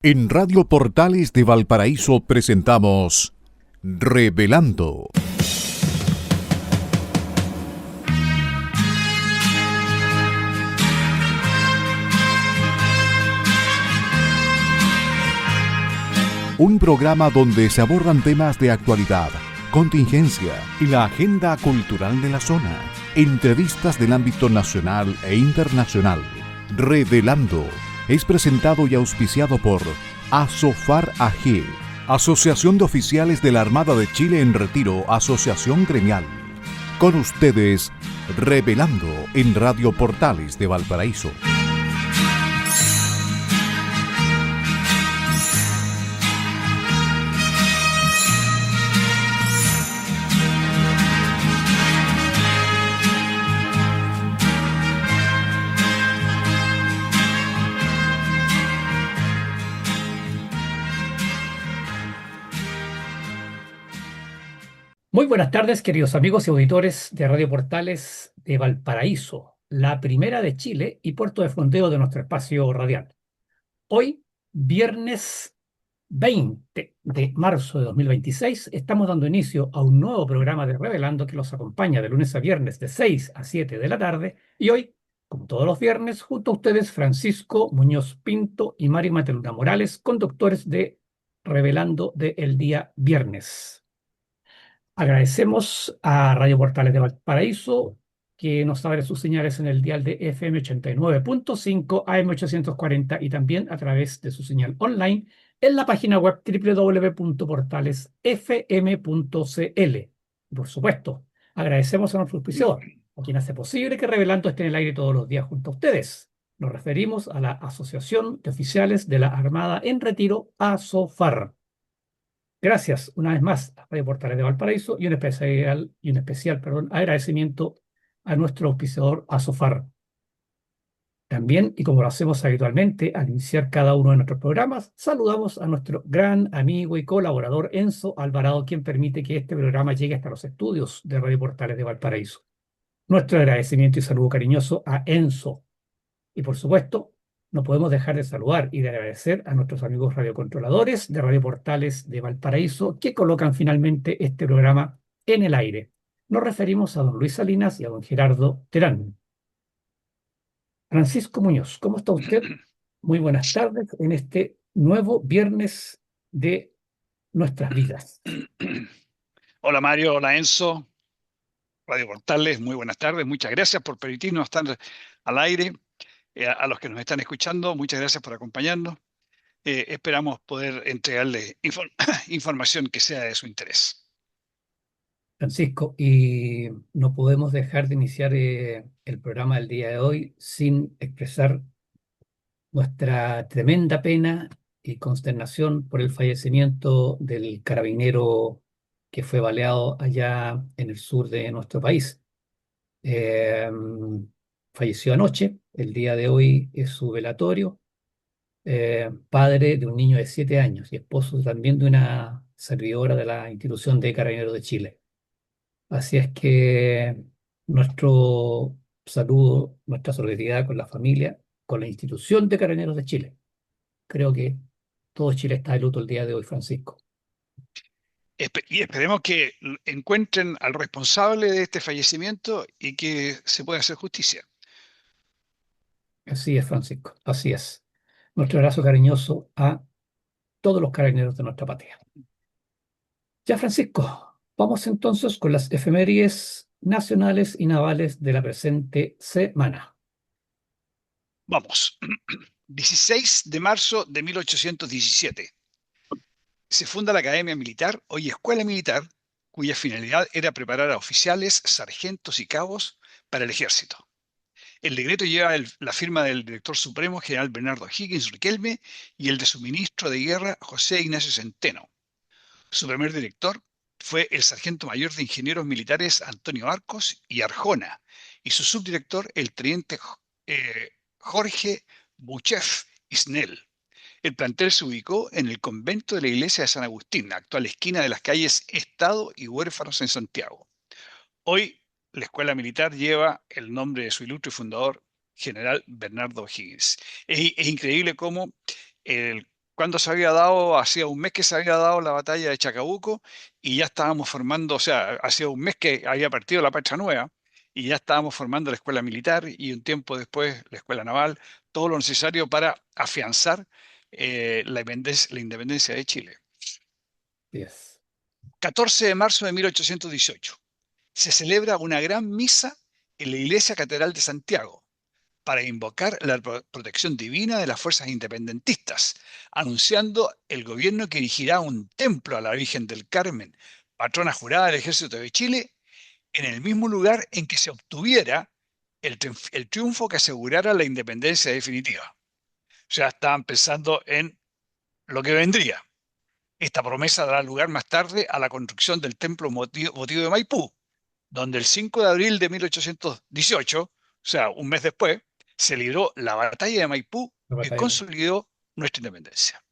En Radio Portales de Valparaíso presentamos Revelando. Un programa donde se abordan temas de actualidad, contingencia y la agenda cultural de la zona. Entrevistas del ámbito nacional e internacional. Revelando es presentado y auspiciado por Asofar AG, Asociación de Oficiales de la Armada de Chile en Retiro, Asociación Gremial. Con ustedes, Revelando en Radio Portales de Valparaíso. Muy buenas tardes, queridos amigos y auditores de Radio Portales de Valparaíso, la primera de Chile y puerto de fronteo de nuestro espacio radial. Hoy, viernes 20 de marzo de 2026, estamos dando inicio a un nuevo programa de Revelando que los acompaña de lunes a viernes de 6 a 7 de la tarde. Y hoy, como todos los viernes, junto a ustedes, Francisco Muñoz Pinto y Mari Mateluna Morales, conductores de Revelando del día viernes. Agradecemos a Radio Portales de Valparaíso que nos abre sus señales en el dial de FM 89.5, AM 840 y también a través de su señal online en la página web www.portalesfm.cl. Por supuesto, agradecemos a nuestro auspiciador, a quien hace posible que Revelando esté en el aire todos los días junto a ustedes. Nos referimos a la Asociación de Oficiales de la Armada en Retiro, ASOFAR. Gracias una vez más a Radio Portales de Valparaíso y un especial agradecimiento a nuestro auspiciador Asofar. También, y como lo hacemos habitualmente al iniciar cada uno de nuestros programas, saludamos a nuestro gran amigo y colaborador Enzo Alvarado, quien permite que este programa llegue hasta los estudios de Radio Portales de Valparaíso. Nuestro agradecimiento y saludo cariñoso a Enzo. Y por supuesto, no podemos dejar de saludar y de agradecer a nuestros amigos radiocontroladores de Radio Portales de Valparaíso que colocan finalmente este programa en el aire. Nos referimos a don Luis Salinas y a don Gerardo Terán. Francisco Muñoz, ¿cómo está usted? Muy buenas tardes en este nuevo viernes de nuestras vidas. Hola Mario, hola Enzo, Radio Portales, muy buenas tardes. Muchas gracias por permitirnos estar al aire. A los que nos están escuchando, muchas gracias por acompañarnos. Esperamos poder entregarles información que sea de su interés. Francisco, y no podemos dejar de iniciar el programa del día de hoy sin expresar nuestra tremenda pena y consternación por el fallecimiento del carabinero que fue baleado allá en el sur de nuestro país. Eh, Falleció anoche, el día de hoy es su velatorio. Padre de un niño de 7 años y esposo también de una servidora de la institución de Carabineros de Chile. Así es que nuestro saludo, nuestra solidaridad con la familia, con la institución de Carabineros de Chile. Creo que todo Chile está de luto el día de hoy, Francisco. Y esperemos que encuentren al responsable de este fallecimiento y que se pueda hacer justicia. Así es, Francisco, así es. Nuestro abrazo cariñoso a todos los carabineros de nuestra patria. Ya, Francisco, vamos entonces con las efemérides nacionales y navales de la presente semana. Vamos. 16 de marzo de 1817. Se funda la Academia Militar, hoy Escuela Militar, cuya finalidad era preparar a oficiales, sargentos y cabos para el ejército. El decreto lleva la firma del director supremo, general Bernardo Higgins Riquelme, y el de su ministro de guerra, José Ignacio Centeno. Su primer director fue el sargento mayor de ingenieros militares Antonio Arcos y Arjona, y su subdirector, el teniente Jorge Buchef Isnel. El plantel se ubicó en el convento de la iglesia de San Agustín, la actual esquina de las calles Estado y Huérfanos en Santiago. Hoy, la escuela militar lleva el nombre de su ilustre fundador, general Bernardo Higgins. Es increíble cómo cuando se había dado, hacía un mes que se había dado la batalla de Chacabuco y ya estábamos formando, o sea, hacía un mes que había partido la Patria Nueva y ya estábamos formando la escuela militar y un tiempo después la escuela naval, todo lo necesario para afianzar la independencia de Chile. Yes. 14 de marzo de 1818. Se celebra una gran misa en la Iglesia Catedral de Santiago para invocar la protección divina de las fuerzas independentistas, anunciando el gobierno que erigirá un templo a la Virgen del Carmen, patrona jurada del Ejército de Chile, en el mismo lugar en que se obtuviera el triunfo que asegurara la independencia definitiva. O sea, estaban pensando en lo que vendría. Esta promesa dará lugar más tarde a la construcción del templo votivo de Maipú, donde el 5 de abril de 1818, o sea, un mes después, se libró la batalla de Maipú La que batalla. consolidó nuestra independencia.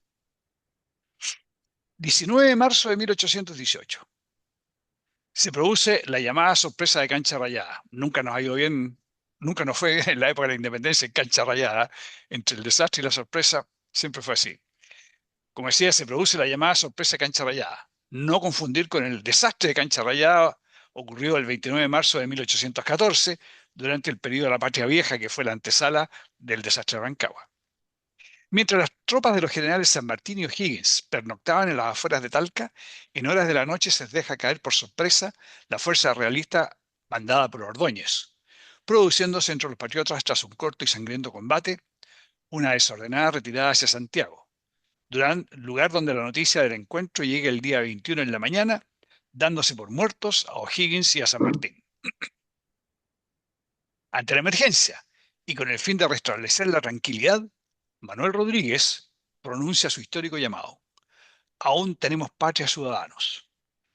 19 de marzo de 1818. Se produce la llamada sorpresa de Cancha Rayada. Nunca nos ha ido bien, nunca nos fue bien en la época de la independencia en Cancha Rayada. Entre el desastre y la sorpresa, siempre fue así. Como decía, se produce la llamada sorpresa de Cancha Rayada. No confundir con el desastre de Cancha Rayada ocurrido el 29 de marzo de 1814, durante el periodo de la Patria Vieja, que fue la antesala del desastre de Rancagua. Mientras las tropas de los generales San Martín y O'Higgins pernoctaban en las afueras de Talca, en horas de la noche se deja caer por sorpresa la fuerza realista mandada por Ordóñez, produciéndose entre los patriotas, tras un corto y sangriento combate, una desordenada retirada hacia Santiago, lugar donde la noticia del encuentro llega el día 21 en la mañana, dándose por muertos a O'Higgins y a San Martín. Ante la emergencia y con el fin de restablecer la tranquilidad, Manuel Rodríguez pronuncia su histórico llamado: "Aún tenemos patria, ciudadanos",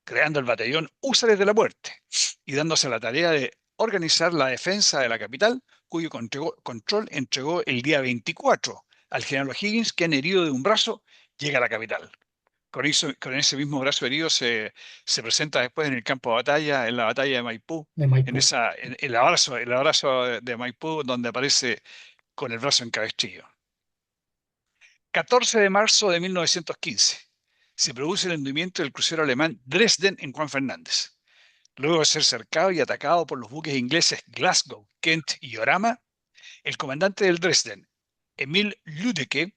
creando el batallón Húsares de la Muerte y dándose la tarea de organizar la defensa de la capital, cuyo control entregó el día 24 al general O'Higgins, que, herido de un brazo, llega a la capital. Con ese mismo brazo herido se presenta después en el campo de batalla, en la batalla de Maipú, De Maipú. en el abrazo de Maipú, donde aparece con el brazo en cabestrillo. 14 de marzo de 1915. Se produce el hundimiento del crucero alemán Dresden en Juan Fernández. Luego de ser cercado y atacado por los buques ingleses Glasgow, Kent y Orama, el comandante del Dresden, Emil Lüdecke,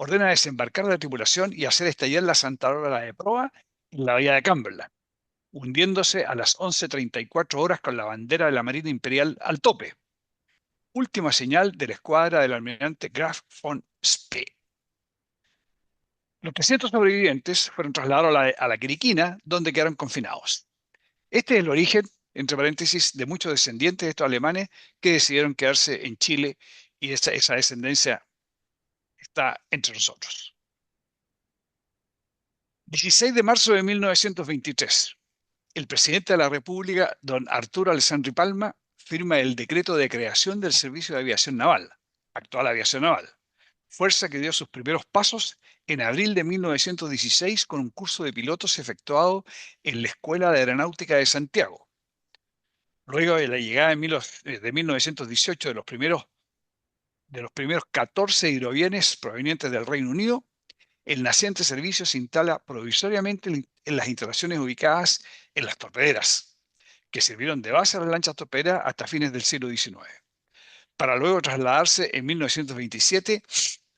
ordena desembarcar a la tripulación y hacer estallar la Santa Bárbara de proa en la bahía de Cumberland, hundiéndose a las 11:34 horas con la bandera de la Marina Imperial al tope. Última señal de la escuadra del almirante Graf von Spee. Los 300 sobrevivientes fueron trasladados a la Quiriquina, donde quedaron confinados. Este es el origen, entre paréntesis, de muchos descendientes de estos alemanes que decidieron quedarse en Chile, y esa descendencia está entre nosotros. 16 de marzo de 1923. El presidente de la República, don Arturo Alessandri Palma, firma el decreto de creación del Servicio de Aviación Naval, actual Aviación Naval, fuerza que dio sus primeros pasos en abril de 1916 con un curso de pilotos efectuado en la Escuela de Aeronáutica de Santiago. Luego de la llegada de 1918 de los primeros 14 hidrovienes provenientes del Reino Unido, el naciente servicio se instala provisoriamente en las instalaciones ubicadas en las torpederas, que sirvieron de base a las lanchas torpederas hasta fines del siglo XIX, para luego trasladarse en 1927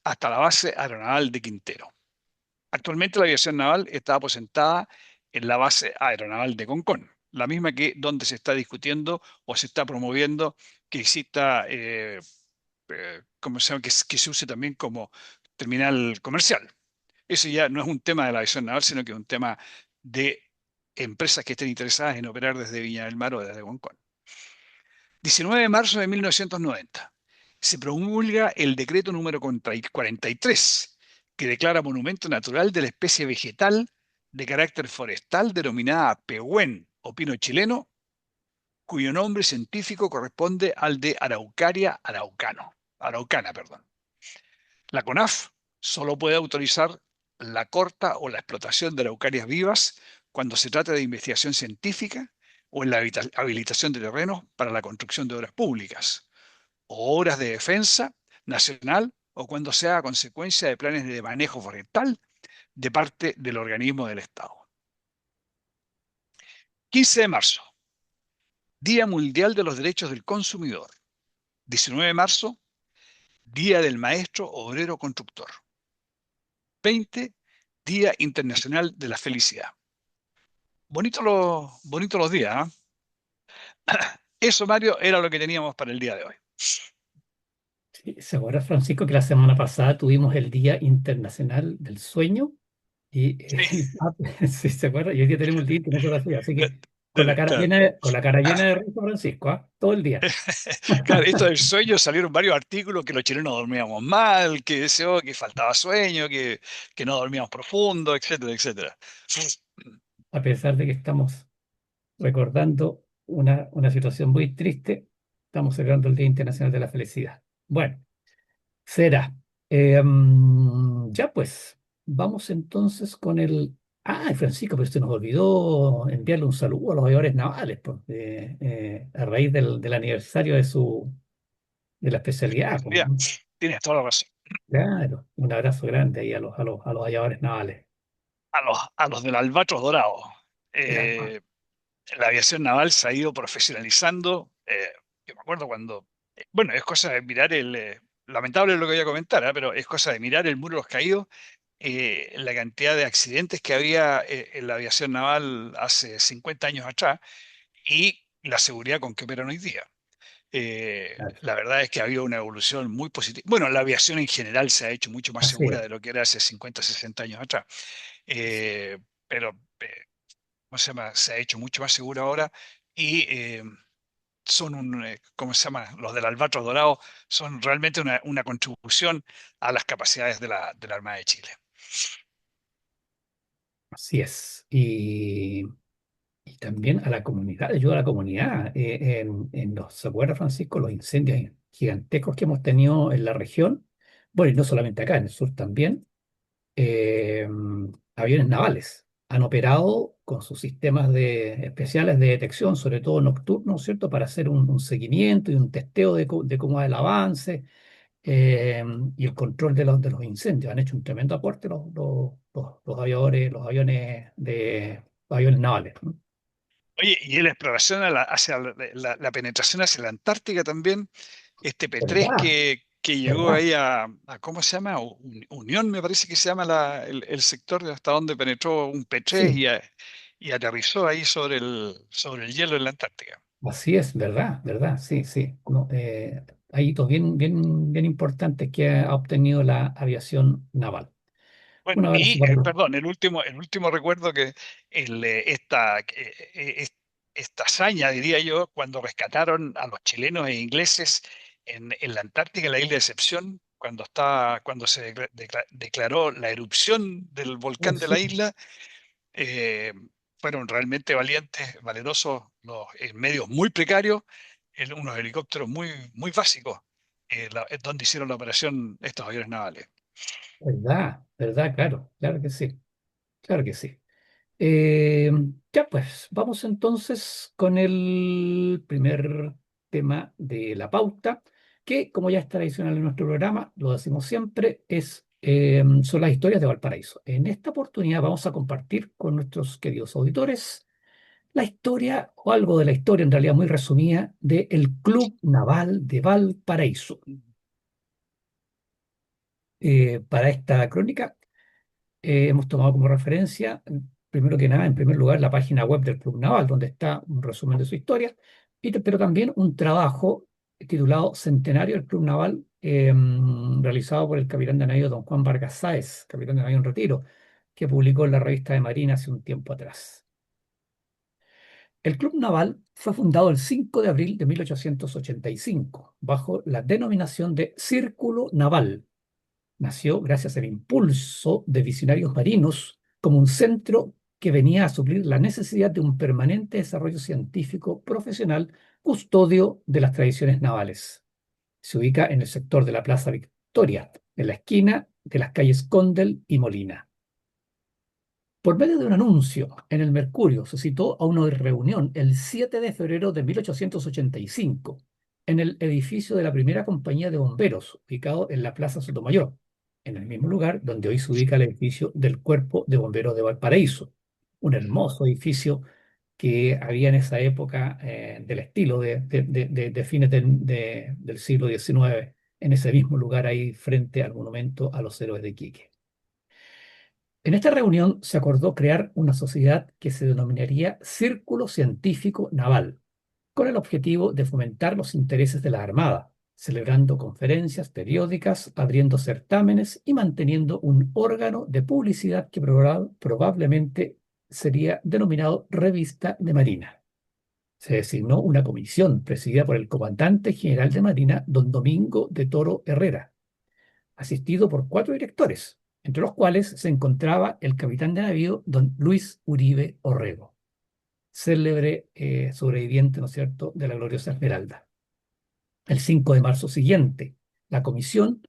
hasta la base aeronaval de Quintero. Actualmente la aviación naval está aposentada en la base aeronaval de Concón, la misma que donde se está discutiendo o se está promoviendo que exista, que se use también como terminal comercial. Eso ya no es un tema de la aviación naval, sino que es un tema de empresas que estén interesadas en operar desde Viña del Mar o desde Concón. 19 de marzo de 1990. Se promulga el decreto número 43, que declara monumento natural de la especie vegetal de carácter forestal denominada pehuen o pino chileno, cuyo nombre científico corresponde al de Araucaria araucana. La CONAF solo puede autorizar la corta o la explotación de araucarias vivas cuando se trata de investigación científica o en la habilitación de terrenos para la construcción de obras públicas o obras de defensa nacional o cuando sea a consecuencia de planes de manejo forestal de parte del organismo del Estado. 15 de marzo, Día Mundial de los Derechos del Consumidor. 19 de marzo, Día del Maestro Obrero Constructor. 20, Día Internacional de la Felicidad. Bonito los días, ¿eh? Eso, Mario, era lo que teníamos para el día de hoy. Sí, ¿se acuerda, Francisco, que la semana pasada tuvimos el Día Internacional del Sueño? Y Sí, sí, ¿se acuerda? Y hoy día tenemos el Día Internacional de la Felicidad. Así de- que con la cara claro. llena con la cara llena de risa, Francisco, ¿ah? Todo el día. Claro, esto del sueño salieron varios artículos que los chilenos dormíamos mal, que deseó que faltaba sueño, que no dormíamos profundo, etcétera, etcétera. A pesar de que estamos recordando una situación muy triste, estamos celebrando el Día Internacional de la Felicidad. Bueno, será. Ya pues, vamos entonces con el... Ah, Francisco, pero se nos olvidó enviarle un saludo a los aviadores navales, pues, a raíz del aniversario de la especialidad, pues, Ya, ¿no? tienes toda la razón. Claro, un abrazo grande ahí a los aviadores navales. A los del Albatros Dorado. Claro. Eh, la aviación naval se ha ido profesionalizando. Yo me acuerdo cuando, bueno, es cosa de mirar lamentable lo que voy a comentar, pero es cosa de mirar el muro de los caídos, la cantidad de accidentes que había en la aviación naval hace 50 años atrás y la seguridad con que operan hoy día. Claro. La verdad es que ha habido una evolución muy positiva. Bueno, la aviación en general se ha hecho mucho más Así segura es. de lo que era hace 50, 60 años atrás. Eh, pero ¿cómo se llama? Se ha hecho mucho más seguro ahora y son ¿cómo se llama? Los del Albatros Dorado son realmente una contribución a las capacidades de la Armada de Chile. Así es. Y también a la comunidad, ayuda a la comunidad. ¿Se acuerda, Francisco, los incendios gigantescos que hemos tenido en la región? Bueno, y no solamente acá, en el sur también. eh, Aviones navales han operado con sus sistemas especiales de detección, sobre todo nocturnos, ¿cierto? Para hacer un seguimiento y un testeo de cómo va el avance, eh, y el control de los incendios. Han hecho un tremendo aporte los aviadores, los aviones navales, ¿no? Oye, y en la exploración hacia la penetración hacia la Antártica también, este P3 ¿Verdad? que llegó ¿Verdad? ahí ¿cómo se llama? Unión, me parece que se llama el sector de hasta donde penetró un P3 Sí, y aterrizó ahí sobre el hielo en la Antártica. así es, ¿verdad? ¿Verdad? Sí, sí. No, hay hitos bien, bien, bien importantes que ha obtenido la aviación naval. Bueno, Un abrazo y para los... perdón, el último recuerdo que esta hazaña, diría yo, cuando rescataron a los chilenos e ingleses en la Antártica, en la isla de Decepción, cuando se declaró la erupción del volcán de Sí, la isla, eh, fueron realmente valientes, valerosos, en medios muy precarios, en unos helicópteros muy, muy básicos, es donde hicieron la operación estos aviones navales. ¿verdad? ¿Verdad? Claro, claro que sí. Claro que sí. Eh, ya pues, vamos entonces con el primer tema de la pauta, que como ya es tradicional en nuestro programa, lo decimos siempre, son las historias de Valparaíso. En esta oportunidad vamos a compartir con nuestros queridos auditores la historia, o algo de la historia en realidad muy resumida, del Club Naval de Valparaíso. Para esta crónica hemos tomado como referencia, primero que nada, en primer lugar, la página web del Club Naval, donde está un resumen de su historia, pero también un trabajo titulado Centenario del Club Naval, realizado por el capitán de navío don Juan Vargas Sáez, capitán de navío en retiro, que publicó en la revista de Marina hace un tiempo atrás. El Club Naval fue fundado el 5 de abril de 1885 bajo la denominación de Círculo Naval. Nació gracias al impulso de visionarios marinos como un centro que venía a suplir la necesidad de un permanente desarrollo científico profesional custodio de las tradiciones navales. Se ubica en el sector de la Plaza Victoria, en la esquina de las calles Condel y Molina. Por medio de un anuncio en el Mercurio, se citó a una reunión el 7 de febrero de 1885 en el edificio de la primera compañía de bomberos, ubicado en la Plaza Sotomayor, en el mismo lugar donde hoy se ubica el edificio del Cuerpo de Bomberos de Valparaíso, un hermoso edificio que había en esa época del estilo de fines del siglo XIX, en ese mismo lugar ahí frente al monumento a los héroes de Iquique. En esta reunión se acordó crear una sociedad que se denominaría Círculo Científico Naval, con el objetivo de fomentar los intereses de la Armada, celebrando conferencias periódicas, abriendo certámenes y manteniendo un órgano de publicidad que probablemente sería denominado Revista de Marina. Se designó una comisión presidida por el comandante general de Marina, don Domingo de Toro Herrera, asistido por 4 directores, entre los cuales se encontraba el capitán de navío, don Luis Uribe Orrego, célebre sobreviviente, ¿no es cierto?, de la gloriosa Esmeralda. El 5 de marzo siguiente, la comisión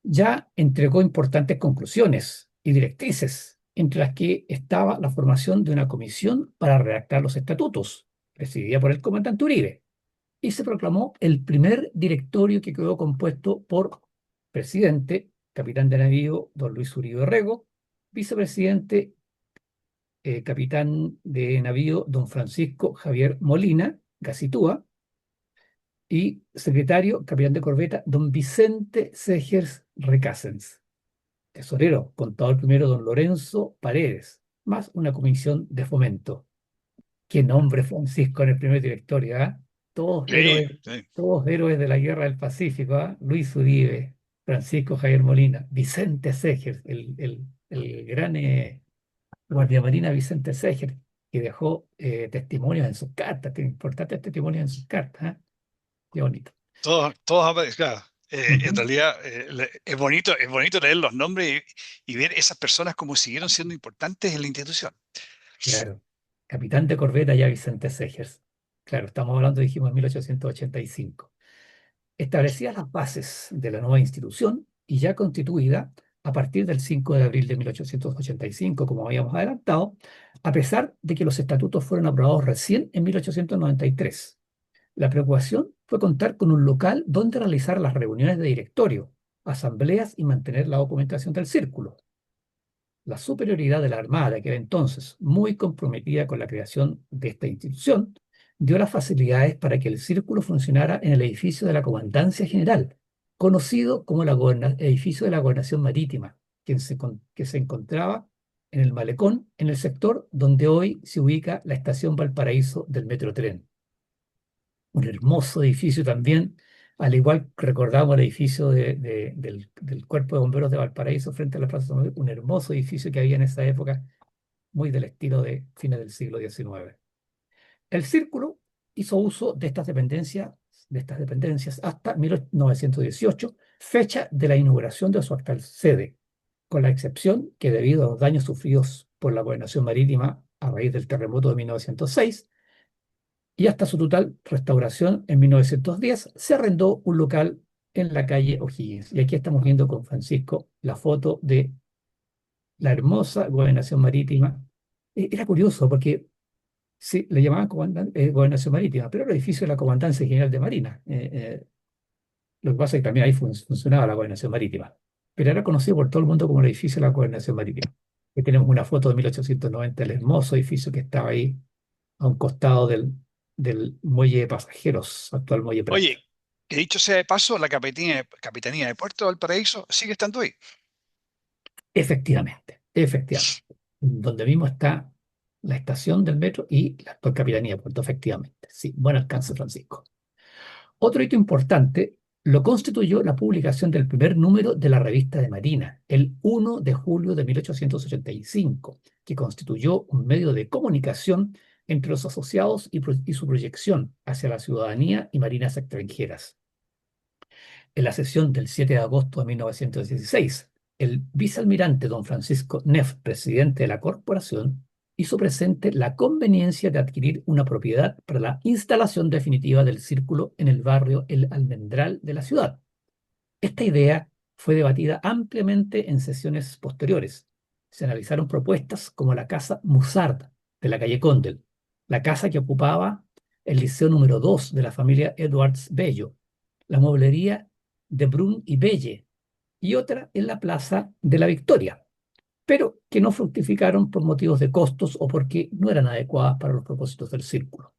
ya entregó importantes conclusiones y directrices, entre las que estaba la formación de una comisión para redactar los estatutos, presidida por el comandante Uribe, y se proclamó el primer directorio, que quedó compuesto por presidente, capitán de navío, don Luis Uribe Orrego; vicepresidente, capitán de navío, don Francisco Javier Molina Gacitúa; y secretario, capitán de corbeta, don Vicente Segers Recasens; tesorero, contador primero, don Lorenzo Paredes, más una comisión de fomento. Qué nombre, Francisco, en el primer directorio, ¿ah? Todos Sí, héroes, sí. todos héroes de la Guerra del Pacífico, ¿ah? Luis Uribe, Francisco Javier Molina, Vicente Segers, el gran guardiamarina Vicente Segers, que dejó testimonios en sus cartas, tiene importantes testimonios en sus cartas, ¿ah? Qué bonito. Claro. En Ujú. realidad es bonito leer los nombres y ver esas personas cómo siguieron siendo importantes en la institución. Claro. Capitán de corbeta ya Vicente Segers. Claro, estamos hablando, dijimos, en 1885. Establecía las bases de la nueva institución y ya constituida a partir del 5 de abril de 1885, como habíamos adelantado, a pesar de que los estatutos fueron aprobados recién en 1893. La preocupación fue contar con un local donde realizar las reuniones de directorio, asambleas y mantener la documentación del círculo. La superioridad de la Armada de aquel entonces, muy comprometida con la creación de esta institución, dio las facilidades para que el círculo funcionara en el edificio de la Comandancia General, conocido como el edificio de la Gobernación Marítima, que se encontraba en el Malecón, en el sector donde hoy se ubica la estación Valparaíso del Metrotren. Un hermoso edificio también, al igual que recordamos el edificio del Cuerpo de Bomberos de Valparaíso frente a la Plaza Sotomayor, un hermoso edificio que había en esa época, muy del estilo de fines del siglo XIX. El Círculo hizo uso de estas dependencias hasta 1918, fecha de la inauguración de su actual sede, con la excepción que, debido a los daños sufridos por la Gobernación Marítima a raíz del terremoto de 1906, y hasta su total restauración en 1910, se arrendó un local en la calle O'Higgins. Y aquí estamos viendo con Francisco la foto de la hermosa Gobernación Marítima. Era curioso porque sí, le llamaban Gobernación Marítima, pero era el edificio de la Comandancia General de Marina. Lo que pasa es que también ahí funcionaba la Gobernación Marítima, pero era conocido por todo el mundo como el edificio de la Gobernación Marítima. Aquí tenemos una foto de 1890, el hermoso edificio que estaba ahí a un costado del muelle de pasajeros, actual muelle Prat. Oye, que dicho sea de paso, la Capitanía de Puerto de Valparaíso sigue estando ahí. Efectivamente, efectivamente. Donde mismo está la estación del metro y la actual Capitanía de Puerto, efectivamente. Sí, buen alcance, Francisco. Otro hito importante lo constituyó la publicación del primer número de la revista de Marina, el 1 de julio de 1885, que constituyó un medio de comunicación entre los asociados y su proyección hacia la ciudadanía y marinas extranjeras. En la sesión del 7 de agosto de 1916, el vicealmirante don Francisco Neff, presidente de la corporación, hizo presente la conveniencia de adquirir una propiedad para la instalación definitiva del círculo en el barrio El Almendral de la ciudad. Esta idea fue debatida ampliamente en sesiones posteriores. Se analizaron propuestas como la casa Musard de la calle Condel, la casa que ocupaba el Liceo número 2 de la familia Edwards Bello, la mueblería de Brun y Belle, y otra en la Plaza de la Victoria, pero que no fructificaron por motivos de costos o porque no eran adecuadas para los propósitos del círculo.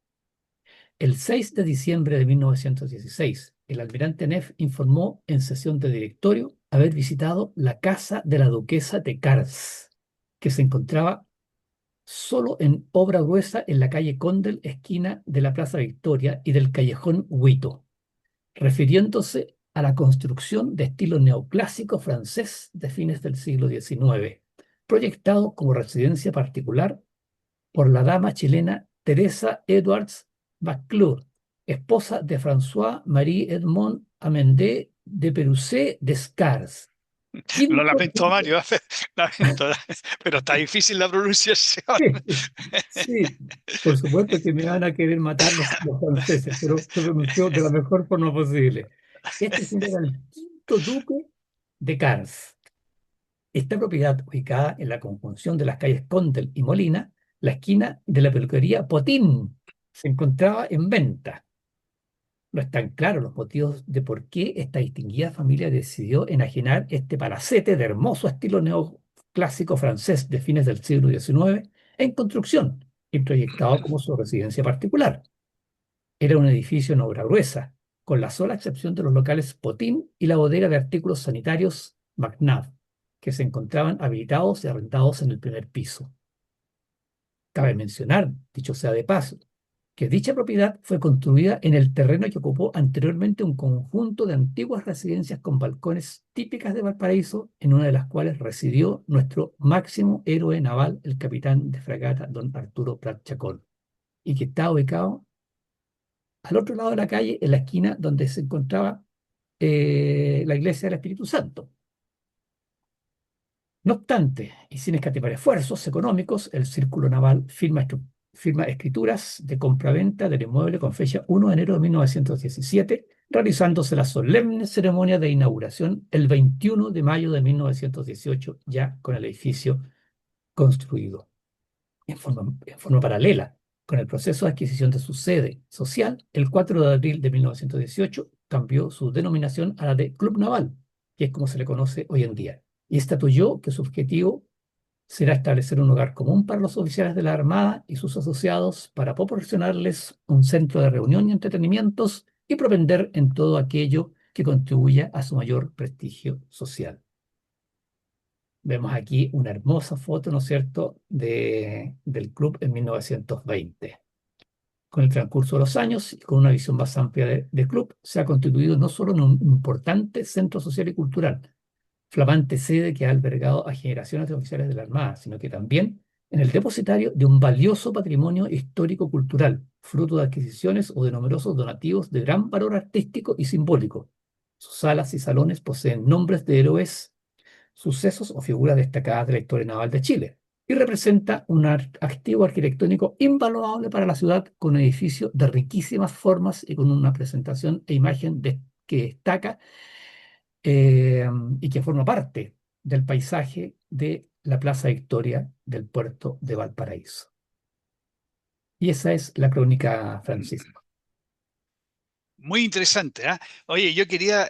El 6 de diciembre de 1916, el almirante Neff informó en sesión de directorio haber visitado la casa de la duquesa de Cars, que se encontraba solo en obra gruesa en la calle Condel, esquina de la Plaza Victoria y del callejón Huito, refiriéndose a la construcción de estilo neoclásico francés de fines del siglo XIX, proyectado como residencia particular por la dama chilena Teresa Edwards Baclur, esposa de François-Marie Edmond Amendé de Perusset Descartes. Lo Quinto, lamento, Mario, lamento, pero está difícil la pronunciación. sí, por supuesto que me van a querer matar los franceses, pero se pronunció de la mejor forma posible. Este señor era el quinto duque de Cars. Esta propiedad, ubicada en la conjunción de las calles Condel y Molina, la esquina de la peluquería Potín, se encontraba en venta. No están claros los motivos de por qué esta distinguida familia decidió enajenar este palacete de hermoso estilo neoclásico francés de fines del siglo XIX en construcción y proyectado como su residencia particular. Era un edificio en obra gruesa, con la sola excepción de los locales Potín y la bodega de artículos sanitarios McNabb, que se encontraban habilitados y arrendados en el primer piso. Cabe mencionar, dicho sea de paso, que dicha propiedad fue construida en el terreno que ocupó anteriormente un conjunto de antiguas residencias con balcones típicas de Valparaíso, en una de las cuales residió nuestro máximo héroe naval, el capitán de fragata don Arturo Prat Chacón, y que está ubicado al otro lado de la calle, en la esquina donde se encontraba la iglesia del Espíritu Santo. No obstante, y sin escatimar esfuerzos económicos, el Círculo Naval firma escrituras de compraventa del inmueble con fecha 1 de enero de 1917, realizándose la solemne ceremonia de inauguración el 21 de mayo de 1918, ya con el edificio construido. En forma paralela con el proceso de adquisición de su sede social, el 4 de abril de 1918 cambió su denominación a la de Club Naval, que es como se le conoce hoy en día, y estatuyó que su objetivo será establecer un hogar común para los oficiales de la Armada y sus asociados para proporcionarles un centro de reunión y entretenimientos y propender en todo aquello que contribuya a su mayor prestigio social. Vemos aquí una hermosa foto, ¿no es cierto?, del club en 1920. Con el transcurso de los años y con una visión más amplia del club, se ha constituido no solo en un importante centro social y cultural, flamante sede que ha albergado a generaciones de oficiales de la Armada, sino que también en el depositario de un valioso patrimonio histórico-cultural, fruto de adquisiciones o de numerosos donativos de gran valor artístico y simbólico. Sus salas y salones poseen nombres de héroes, sucesos o figuras destacadas de la historia naval de Chile, y representa un activo arquitectónico invaluable para la ciudad, con un edificio de riquísimas formas y con una presentación e imagen que destaca y que forma parte del paisaje de la Plaza Victoria del puerto de Valparaíso. Y esa es la crónica, Francisco. Muy interesante, ¿ah? Oye, yo quería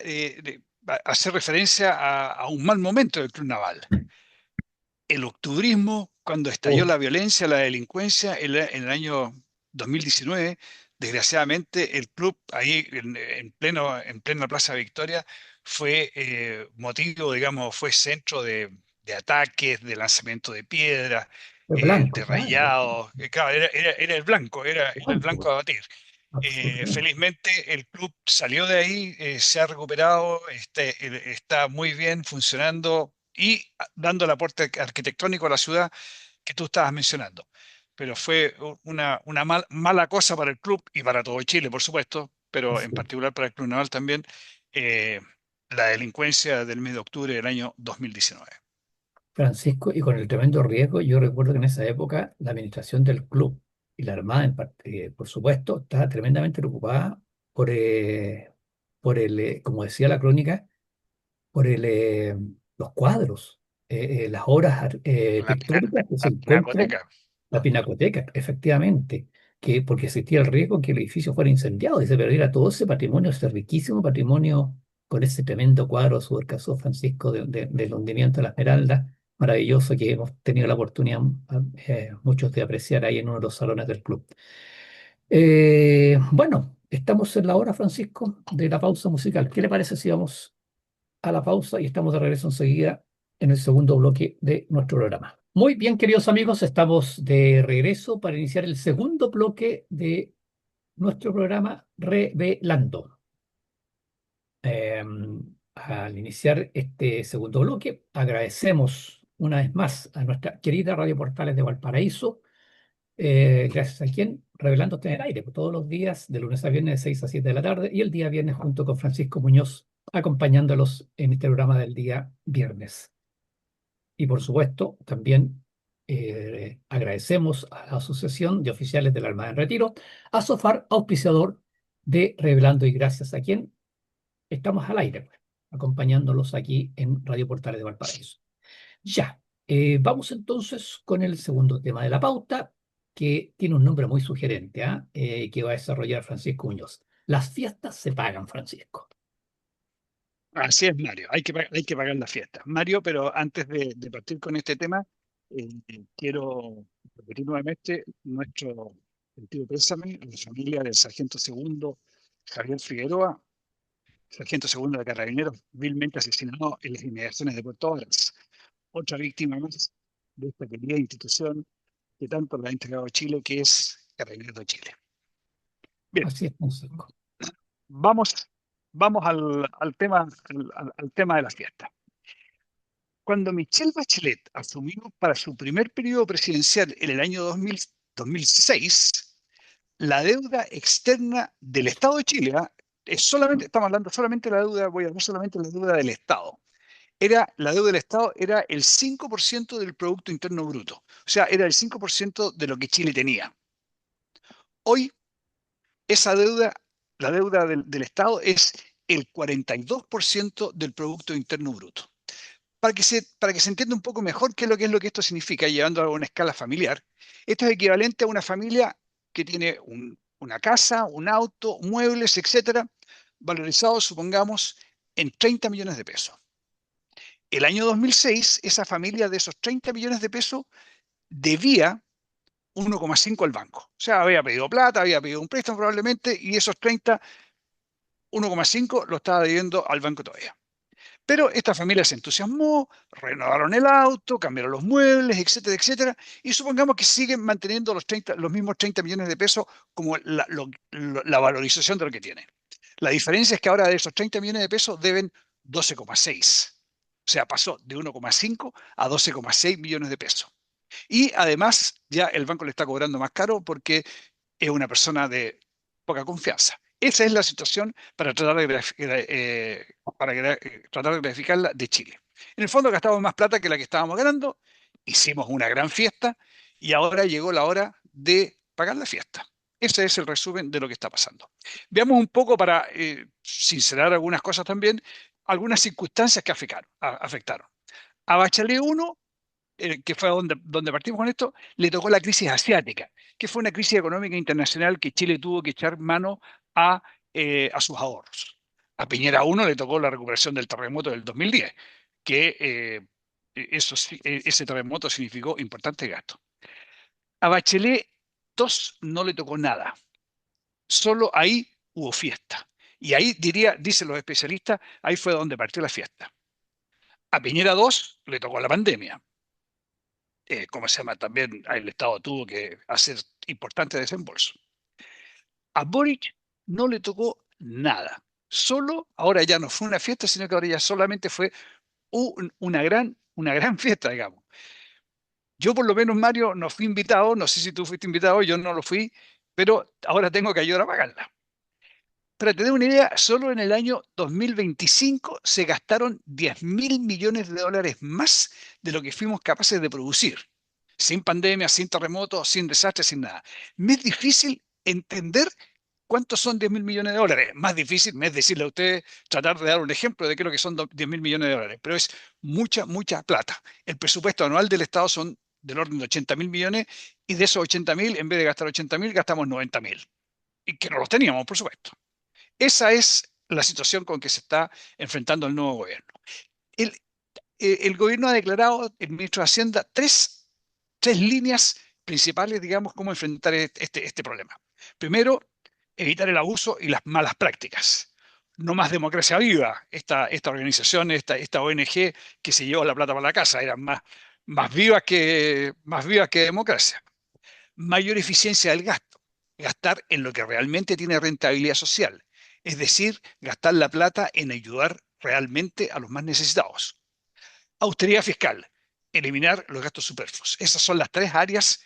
hacer referencia a un mal momento del Club Naval. El octubrismo, cuando estalló Oh, la violencia, la delincuencia en el año 2019, desgraciadamente el club ahí en plena Plaza Victoria fue motivo, digamos, fue centro de ataques, de lanzamiento de piedras, fue blanco, de claro, rayados. Claro, era el blanco, era el blanco blanco, a batir. absolutamente. Felizmente el club salió de ahí, se ha recuperado, está muy bien funcionando y dando el aporte arquitectónico a la ciudad que tú estabas mencionando. Pero fue una mala cosa para el club y para todo Chile, por supuesto, pero en Sí. particular para el Club Naval también, eh, la delincuencia del mes de octubre del año 2019. Francisco, y con el tremendo riesgo, yo recuerdo que en esa época la administración del club y la Armada, por supuesto, estaba tremendamente preocupada por como decía la crónica, por los cuadros, las obras La pictóricas que se encuentran, pinacoteca. la pinacoteca, efectivamente. porque existía el riesgo que el edificio fuera incendiado y se perdiera todo ese patrimonio, ese riquísimo patrimonio con ese tremendo cuadro de Subercaseaux Francisco del hundimiento de la Esmeralda, maravilloso que hemos tenido la oportunidad muchos de apreciar ahí en uno de los salones del club. Bueno, estamos en la hora, Francisco, de la pausa musical. ¿Qué le parece si vamos a la pausa y estamos de regreso enseguida en el segundo bloque de nuestro programa? Muy bien, queridos amigos, estamos de regreso para iniciar el segundo bloque de nuestro programa Revelando. Eh, Al iniciar este segundo bloque, agradecemos una vez más a nuestra querida Radio Portales de Valparaíso, gracias a quien Revelando está en el aire pues, todos los días, de lunes a viernes, de 6 a 7 de la tarde, y el día viernes junto con Francisco Muñoz, acompañándolos en este programa del día viernes. Y por supuesto, también agradecemos a la Asociación de Oficiales del Armada en Retiro, a SOFAR, auspiciador de Revelando, y gracias a quien estamos al aire, pues, acompañándolos aquí en Radio Portales de Valparaíso. Ya, vamos entonces con el segundo tema de la pauta, que tiene un nombre muy sugerente, ¿ah? Que va a desarrollar Francisco Muñoz. Las fiestas se pagan, Francisco. Así es, Mario. Hay que pagar la fiesta. Mario, pero antes de partir con este tema, quiero repetir nuevamente nuestro sentido pésame a la familia del sargento segundo Javier Figueroa, sargento segundo de Carabineros, vilmente asesinado en las inmediaciones de Puerto Varas. Otra víctima más de esta querida institución que tanto le ha entregado a Chile, que es Carabineros de Chile. Bien, Así es, Francisco. vamos, vamos al tema de la fiesta. Cuando Michelle Bachelet asumió para su primer periodo presidencial en el año 2006, la deuda externa del Estado de Chile, estamos hablando solamente de la deuda, voy a hablar solamente de la deuda del Estado. La deuda del Estado era el 5% del Producto Interno Bruto. O sea, era el 5% de lo que Chile tenía. Hoy, esa deuda, la deuda del Estado, es el 42% del Producto Interno Bruto. Para que se entienda un poco mejor qué es lo que esto significa, llevándolo a una escala familiar, esto es equivalente a una familia que tiene una casa, un auto, muebles, etcétera, valorizados, supongamos, en 30 millones de pesos. El año 2006, esa familia de esos 30 millones de pesos debía 1,5 al banco. O sea, había pedido plata, había pedido un préstamo probablemente, y esos 30, 1,5 lo estaba debiendo al banco todavía. Pero esta familia se entusiasmó, renovaron el auto, cambiaron los muebles, etcétera, etcétera, y supongamos que siguen manteniendo los mismos 30 millones de pesos como la valorización de lo que tienen. La diferencia es que ahora de esos 30 millones de pesos deben 12,6. O sea, pasó de 1,5 a 12,6 millones de pesos. Y además ya el banco le está cobrando más caro porque es una persona de poca confianza. Esa es la situación para tratar de graficarla de Chile. En el fondo gastamos más plata que la que estábamos ganando, hicimos una gran fiesta y ahora llegó la hora de pagar la fiesta. Ese es el resumen de lo que está pasando. Veamos un poco para sincerar algunas cosas también, algunas circunstancias que afectaron. A Bachelet 1, que fue donde partimos con esto, le tocó la crisis asiática, que fue una crisis económica internacional que Chile tuvo que echar mano a sus ahorros. A Piñera 1 le tocó la recuperación del terremoto del 2010, que ese terremoto significó importantes gastos. A Bachelet 2 no le tocó nada, solo ahí hubo fiesta. Y ahí dicen los especialistas, ahí fue donde partió la fiesta. A Piñera 2 le tocó la pandemia. ¿Cómo se llama? También el Estado tuvo que hacer importantes desembolsos. A Boric no le tocó nada. Solo, ahora ya no fue una fiesta, sino que ahora ya solamente fue una gran fiesta, digamos. Yo por lo menos, Mario, no fui invitado, no sé si tú fuiste invitado, yo no lo fui, pero ahora tengo que ayudar a pagarla. Para tener una idea, solo en el año 2025 se gastaron 10.000 millones de dólares más de lo que fuimos capaces de producir. Sin pandemia, sin terremotos, sin desastres, sin nada. Me es difícil entender cuántos son 10.000 millones de dólares. Más difícil me es decirle a ustedes, tratar de dar un ejemplo de qué es lo que son 10.000 millones de dólares. Pero es mucha, mucha plata. El presupuesto anual del Estado son del orden de 80.000 millones, y de esos 80.000, en vez de gastar 80.000, gastamos 90.000. Y que no los teníamos, por supuesto. Esa es la situación con que se está enfrentando el nuevo gobierno. El, el gobierno ha declarado, el ministro de Hacienda, tres líneas principales, digamos, cómo enfrentar este problema. Primero, evitar el abuso y las malas prácticas. No más democracia viva. Esta organización, esta ONG que se llevó la plata para la casa, eran más vivas que democracia. Mayor eficiencia del gasto. Gastar en lo que realmente tiene rentabilidad social. Es decir, gastar la plata en ayudar realmente a los más necesitados. Austeridad fiscal, eliminar los gastos superfluos. Esas son las tres áreas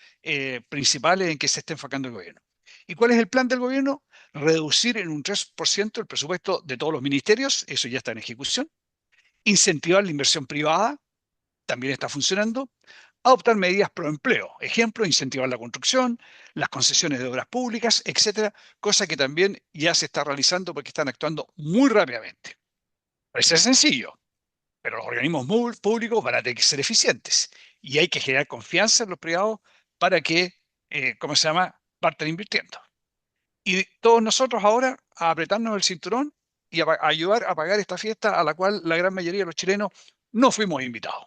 principales en que se está enfocando el gobierno. ¿Y cuál es el plan del gobierno? Reducir en un 3% el presupuesto de todos los ministerios, eso ya está en ejecución. Incentivar la inversión privada, también está funcionando. Adoptar medidas pro empleo, ejemplo, incentivar la construcción, las concesiones de obras públicas, etcétera, cosa que también ya se está realizando porque están actuando muy rápidamente. Parece sencillo, pero los organismos públicos van a tener que ser eficientes y hay que generar confianza en los privados para que, partan invirtiendo. Y todos nosotros ahora a apretarnos el cinturón y a ayudar a pagar esta fiesta a la cual la gran mayoría de los chilenos no fuimos invitados.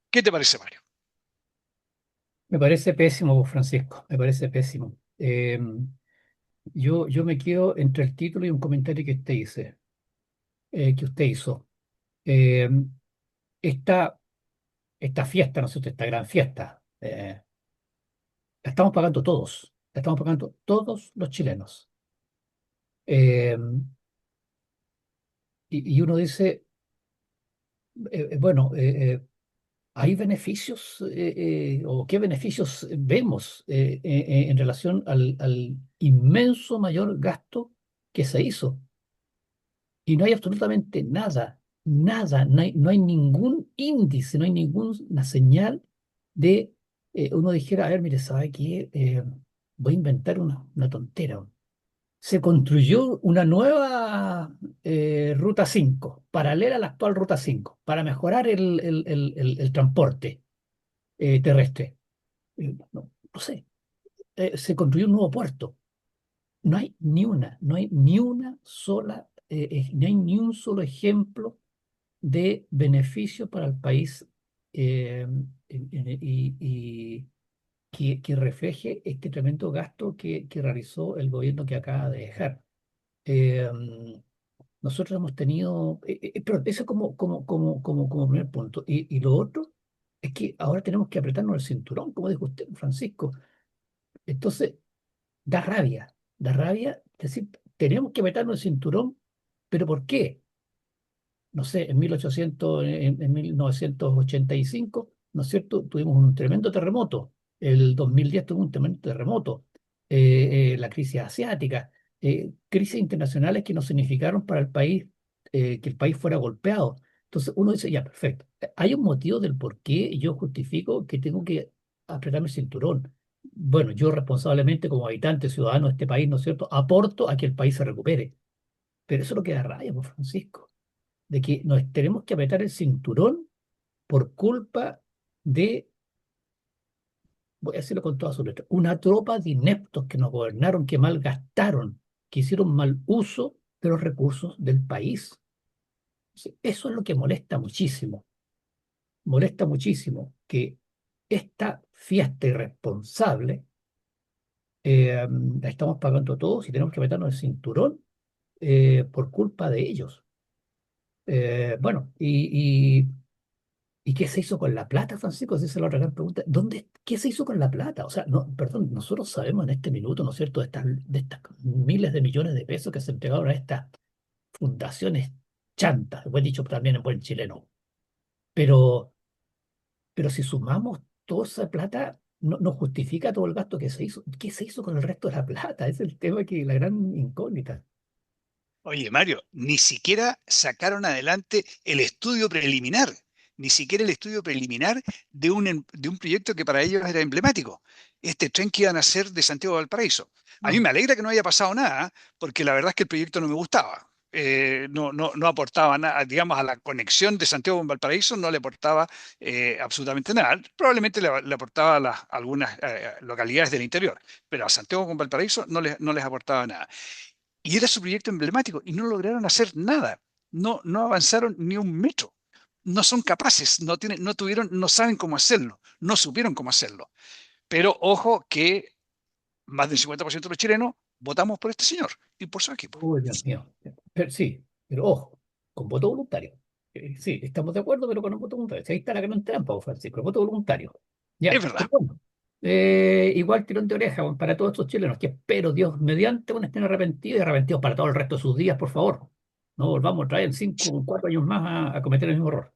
¿Qué te parece, Mario? Me parece pésimo, Francisco, me parece pésimo. Yo me quedo entre el título y un comentario que usted hizo. Eh, esta, esta fiesta, ¿no es cierto? Esta gran fiesta, la estamos pagando todos, la estamos pagando todos los chilenos. Eh, y uno dice, bueno, ¿hay beneficios o qué beneficios vemos en relación al inmenso mayor gasto que se hizo? Y no hay absolutamente nada, nada, no hay ningún índice, no hay ninguna señal de, uno dijera, a ver, mire, ¿sabe qué? Voy a inventar una tontera. Se construyó una nueva Ruta 5, paralela a la actual Ruta 5, para mejorar el transporte terrestre. No sé, se construyó un nuevo puerto. No hay ni una sola, no hay ni un solo ejemplo de beneficio para el país y que refleje este tremendo gasto que realizó el gobierno que acaba de dejar. Eh, Nosotros hemos tenido, pero eso como primer punto. Y lo otro es que ahora tenemos que apretarnos el cinturón, como dijo usted, Francisco. Entonces, da rabia decir, tenemos que apretarnos el cinturón, pero ¿por qué? No sé, en 1985, ¿no es cierto? Tuvimos un tremendo terremoto. El 2010 tuvimos un tremendo terremoto. La crisis asiática, crisis internacionales que no significaron para el país que el país fuera golpeado. Entonces uno dice, ya, perfecto. Hay un motivo del por qué yo justifico que tengo que apretarme el cinturón. Bueno, yo responsablemente como habitante, ciudadano de este país, ¿no es cierto?, aporto a que el país se recupere. Pero eso es lo que da rabia, pues, Francisco, de que nos tenemos que apretar el cinturón por culpa de, voy a decirlo con toda su letra, una tropa de ineptos que nos gobernaron, que malgastaron, que hicieron mal uso de los recursos del país. Sí, eso es lo que molesta muchísimo que esta fiesta irresponsable la estamos pagando todos y tenemos que meternos el cinturón por culpa de ellos. Bueno, ¿y qué se hizo con la plata, Francisco? Esa es la otra gran pregunta. ¿Qué se hizo con la plata? O sea, no, perdón, nosotros sabemos en este minuto, ¿no es cierto?, de estas miles de millones de pesos que se entregaron a estas fundaciones chantas, lo he dicho también en buen chileno. Pero, pero si sumamos toda esa plata, no justifica todo el gasto que se hizo. ¿Qué se hizo con el resto de la plata? Es el tema la gran incógnita. Oye, Mario, ni siquiera sacaron adelante el estudio preliminar, ni siquiera el estudio preliminar de un proyecto que para ellos era emblemático, este tren que iban a hacer de Santiago a Valparaíso. A mí No. me alegra que no haya pasado nada, porque la verdad es que el proyecto no me gustaba. no aportaba nada, digamos, a la conexión de Santiago con Valparaíso no le aportaba absolutamente nada. Probablemente le aportaba a algunas localidades del interior, pero a Santiago con Valparaíso no les aportaba nada. Y era su proyecto emblemático y no lograron hacer nada. No avanzaron ni un metro. No son capaces, no tuvieron, no saben cómo hacerlo, no supieron cómo hacerlo. Pero ojo que más del 50% de los chilenos votamos por este señor y por su equipo. Uy, Dios mío. Pero, sí, pero ojo, con voto voluntario. Sí, estamos de acuerdo, pero con un voto voluntario. Si ahí está la gran trampa, pues, Francisco, el voto voluntario. Es Ya, verdad. pero bueno. Igual tirón de oreja bueno, para todos estos chilenos, que espero, Dios, mediante una estén arrepentidos y arrepentidos para todo el resto de sus días, por favor. No volvamos a traer en 4 años más a cometer el mismo error.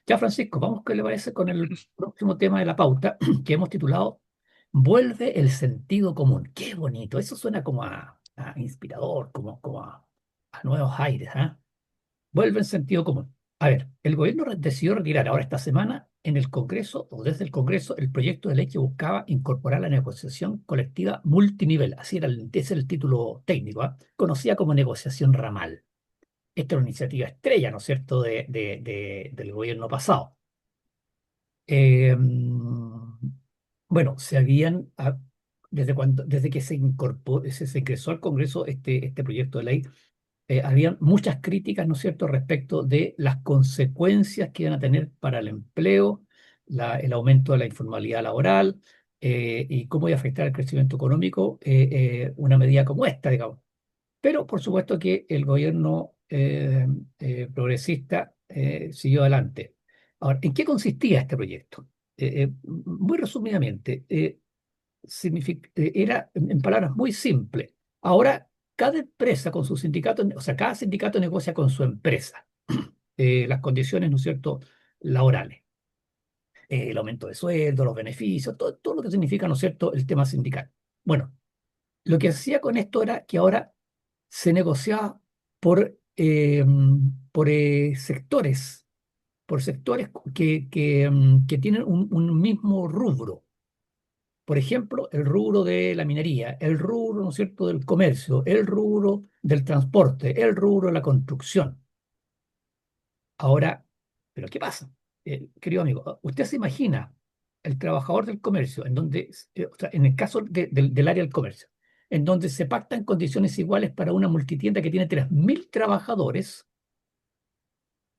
Ya, Francisco, vamos, ¿qué le parece con el próximo tema de la pauta que hemos titulado Vuelve el sentido común? Qué bonito, eso suena como a inspirador, como a nuevos aires, ¿ah? Vuelve el sentido común. A ver, el gobierno decidió retirar ahora esta semana en el Congreso o desde el Congreso el proyecto de ley que buscaba incorporar la negociación colectiva multinivel, así era ese es el título técnico, ¿ah? Conocida como negociación ramal. Esta era una iniciativa estrella, ¿no es cierto?, del gobierno pasado. Bueno, desde que se ingresó al Congreso este proyecto de ley, habían muchas críticas, ¿no es cierto?, respecto de las consecuencias que iban a tener para el empleo, el aumento de la informalidad laboral, y cómo iba a afectar el crecimiento económico, una medida como esta, digamos. Pero por supuesto que el gobierno progresista siguió adelante. Ahora, ¿en qué consistía este proyecto? Muy resumidamente, era en palabras muy simples. Ahora, cada empresa con su sindicato, o sea, cada sindicato negocia con su empresa las condiciones, ¿no es cierto?, laborales. El aumento de sueldo, los beneficios, todo lo que significa, ¿no es cierto?, el tema sindical. Bueno, lo que hacía con esto era que ahora se negociaba por sectores, que tienen un mismo rubro. Por ejemplo, el rubro de la minería, el rubro, ¿no es cierto?, del comercio, el rubro del transporte, el rubro de la construcción. Ahora, ¿pero qué pasa? Querido amigo, ¿usted se imagina el trabajador del comercio, o sea, en el caso del área del comercio, en donde se pactan condiciones iguales para una multitienda que tiene 3.000 trabajadores,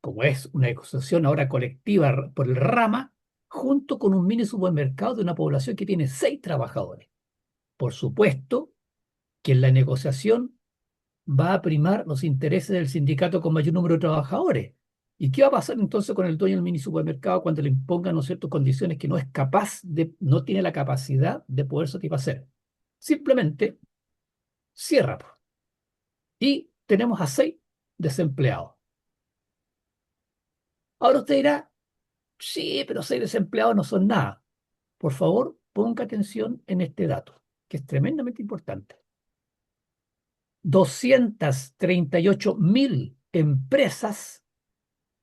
como es una negociación ahora colectiva por el rama, junto con un mini supermercado de una población que tiene 6 trabajadores? Por supuesto que en la negociación va a primar los intereses del sindicato con mayor número de trabajadores. ¿Y qué va a pasar entonces con el dueño del mini supermercado cuando le impongan, ¿no es cierto?, condiciones que no tiene la capacidad de poder satisfacer? Simplemente cierra, po. Y tenemos a 6 desempleados. Ahora usted dirá, sí, pero 6 desempleados no son nada. Por favor, ponga atención en este dato, que es tremendamente importante. 238.000 empresas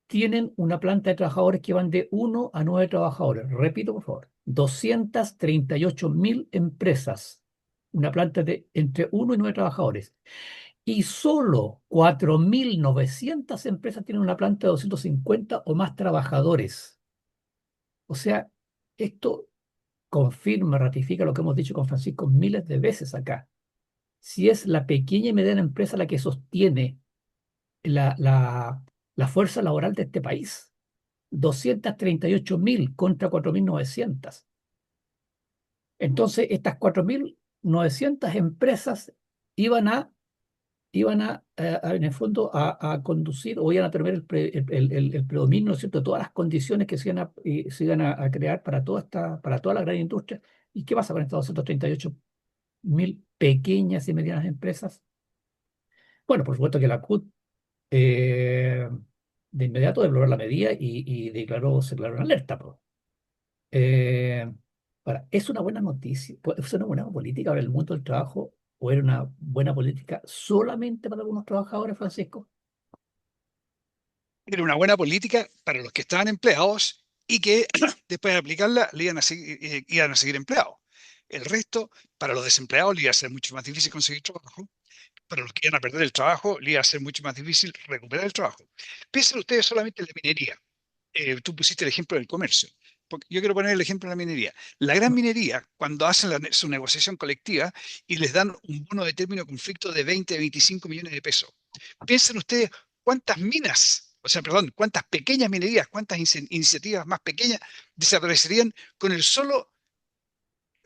tienen una planta de trabajadores que van de 1 a 9 trabajadores. Repito, por favor, 238.000 empresas, una planta de entre 1 y 9 trabajadores. Y solo 4.900 empresas tienen una planta de 250 o más trabajadores. O sea, esto confirma, ratifica lo que hemos dicho con Francisco miles de veces acá. Si es la pequeña y mediana empresa la que sostiene la fuerza laboral de este país. 238.000 contra 4.900. Entonces, estas 4.900 empresas iban a, en el fondo, a conducir o iban a tener el predominio, ¿no es cierto?, de todas las condiciones que se iban a crear para toda la gran industria. ¿Y qué pasa con estas 238.000 pequeñas y medianas empresas? Bueno, por supuesto que la CUT eh, de inmediato deploró la medida y se declaró una alerta, po. Eh, Ahora, ¿es una buena noticia? ¿Es una buena política para el mundo del trabajo o era una buena política solamente para algunos trabajadores, Francisco? Era una buena política para los que estaban empleados y que después de aplicarla iban a seguir empleados. El resto, para los desempleados, le iba a ser mucho más difícil conseguir trabajo. para los que iban a perder el trabajo, le iba a ser mucho más difícil recuperar el trabajo. Piensen ustedes solamente en la minería. Tú pusiste el ejemplo del comercio. Yo quiero poner el ejemplo de la minería. La gran minería, cuando hacen su negociación colectiva y les dan un bono de término de conflicto de 20 a 25 millones de pesos. Piensen ustedes cuántas minas, o sea, perdón, cuántas pequeñas minerías, cuántas iniciativas más pequeñas desaparecerían con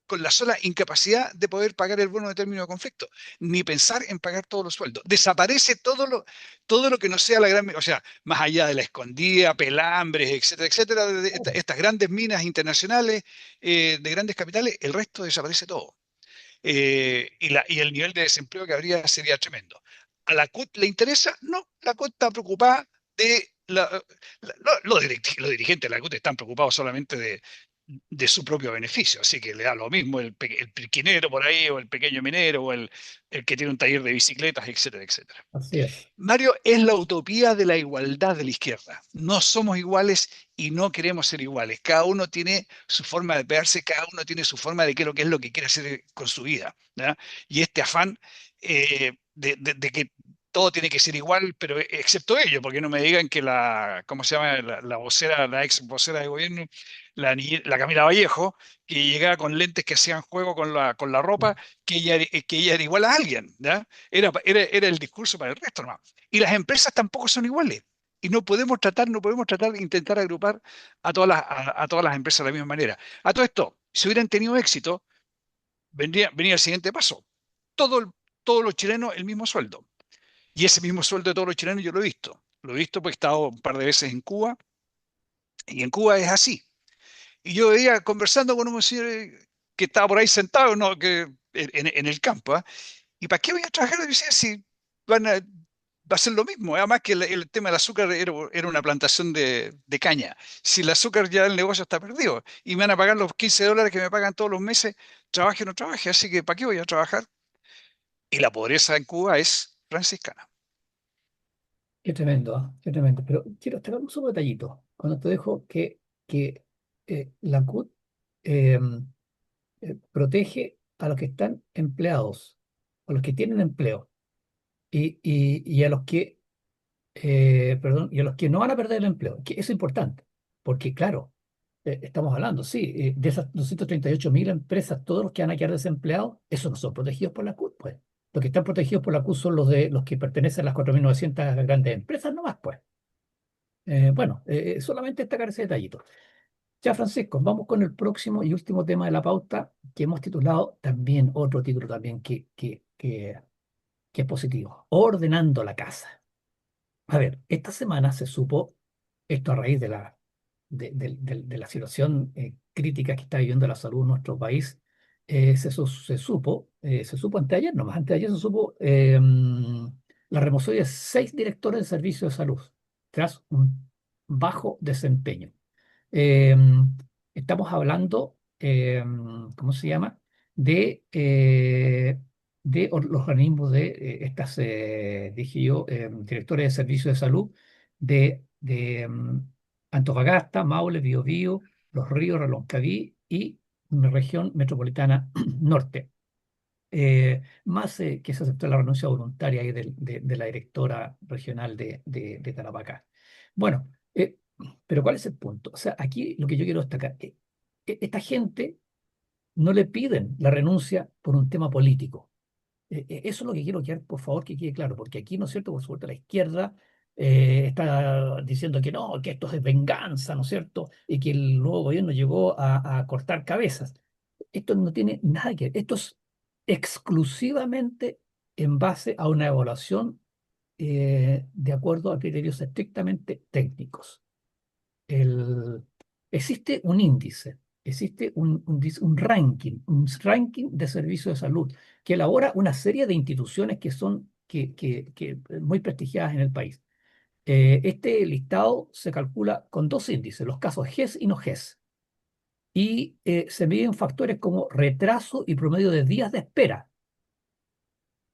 con la sola incapacidad de poder pagar el bono de término de conflicto, ni pensar en pagar todos los sueldos. Desaparece todo lo que no sea la gran, o sea, más allá de la escondida, pelambres, etcétera, etcétera, de estas grandes minas internacionales de grandes capitales, el resto desaparece todo. Y el nivel de desempleo que habría sería tremendo. ¿A la CUT le interesa? No, la CUT está preocupada de los dirigentes de la CUT están preocupados solamente de su propio beneficio, así que le da lo mismo el pirquinero por ahí, o el pequeño minero, o el que tiene un taller de bicicletas, etcétera, etcétera. Así es. Mario, es la utopía de la igualdad de la izquierda. No somos iguales y no queremos ser iguales. Cada uno tiene su forma de verse, cada uno tiene su forma de qué es lo que quiere hacer con su vida, ¿ya? Y este afán de que todo tiene que ser igual, pero excepto ello, porque no me digan que ¿cómo se llama? La vocera, la ex vocera de gobierno, la Camila Vallejo, que llegaba con lentes que hacían juego con con la ropa, que ella era igual a alguien, ¿ya? Era el discurso para el resto nomás. Y las empresas tampoco son iguales. Y no podemos tratar de intentar agrupar a todas las empresas de la misma manera. A todo esto, si hubieran tenido éxito, venía el siguiente paso. Todo, todos los chilenos el mismo sueldo. Y ese mismo sueldo de todos los chilenos yo lo he visto. Lo he visto porque he estado un par de veces en Cuba, y en Cuba es así. Y yo veía conversando con un señor que estaba por ahí sentado, ¿no? En el campo, ¿ah? ¿Y para qué voy a trabajar? Yo decía, si va a ser lo mismo. Además que el tema del azúcar era una plantación de caña. Si el azúcar ya el negocio está perdido y me van a pagar los $15 que me pagan todos los meses, trabaje o no trabaje. Así que ¿para qué voy a trabajar? Y la pobreza en Cuba es franciscana. Qué tremendo, ¿ah? Qué tremendo. Pero quiero destacar un solo detallito. Cuando te dejo que la CUT eh, protege a los que están empleados, a los que tienen empleo, y a los que, perdón, y a los que no van a perder el empleo. Que eso es importante, porque claro, estamos hablando, sí, de esas 238.000 empresas, todos los que van a quedar desempleados, esos no son protegidos por la CUT, pues. Los que están protegidos por la CUT son los que pertenecen a las 4.900 grandes empresas nomás, pues. Bueno, solamente destacar ese detallito. Ya, Francisco, vamos con el próximo y último tema de la pauta que hemos titulado también, otro título también que es positivo, Ordenando la casa. A ver, esta semana se supo, esto a raíz de la situación crítica que está viviendo la salud en nuestro país, se supo anteayer, nomás anteayer se supo la remoción de 6 directores de servicios de salud tras un bajo desempeño. Eh, Estamos hablando, ¿cómo se llama? Los organismos de estas, dije yo, directores de servicios de salud de Antofagasta, Maule, Biobío, Los Ríos, Reloncaví y la región metropolitana norte. Más que se aceptó la renuncia voluntaria ahí de la directora regional de Tarapacá. Bueno, pero ¿cuál es el punto? O sea, aquí lo que yo quiero destacar, esta gente no le piden la renuncia por un tema político. Eso es lo que quiero que, por favor, que quede claro, porque aquí, ¿no es cierto? Por supuesto, la izquierda está diciendo que no, que esto es venganza, ¿no es cierto? Y que el nuevo gobierno llegó a cortar cabezas. Esto no tiene nada que ver. Esto es exclusivamente en base a una evaluación de acuerdo a criterios estrictamente técnicos. El, Existe un índice, existe un ranking de servicios de salud que elabora una serie de instituciones que son muy prestigiadas en el país. Este listado se calcula con 2 índices, los casos GES y no GES, y se miden factores como retraso y promedio de días de espera.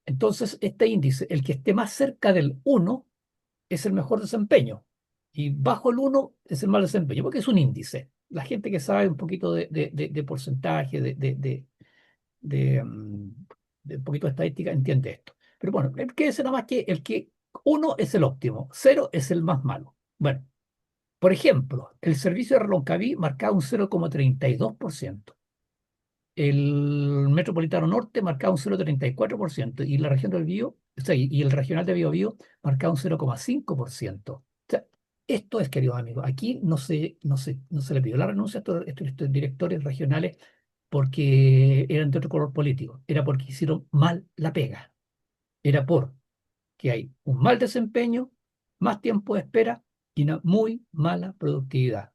Entonces, este índice, el que esté más cerca del 1, es el mejor desempeño. Y bajo el 1 es el mal desempeño, porque es un índice. La gente que sabe un poquito de porcentaje, de un poquito de estadística, entiende esto. Pero bueno, quédese nomás que el que 1 es el óptimo, 0 es el más malo. Bueno, por ejemplo, el servicio de Reloncaví marcaba un 0,32%. El Metropolitano Norte marcaba un 0,34% y la región del Bío, o sea, y el regional de Biobío marcaba un 0,5%. O sea, esto es, queridos amigos, aquí no se le pidió la renuncia a estos directores regionales porque eran de otro color político, era porque hicieron mal la pega, era porque hay un mal desempeño, más tiempo de espera y una muy mala productividad.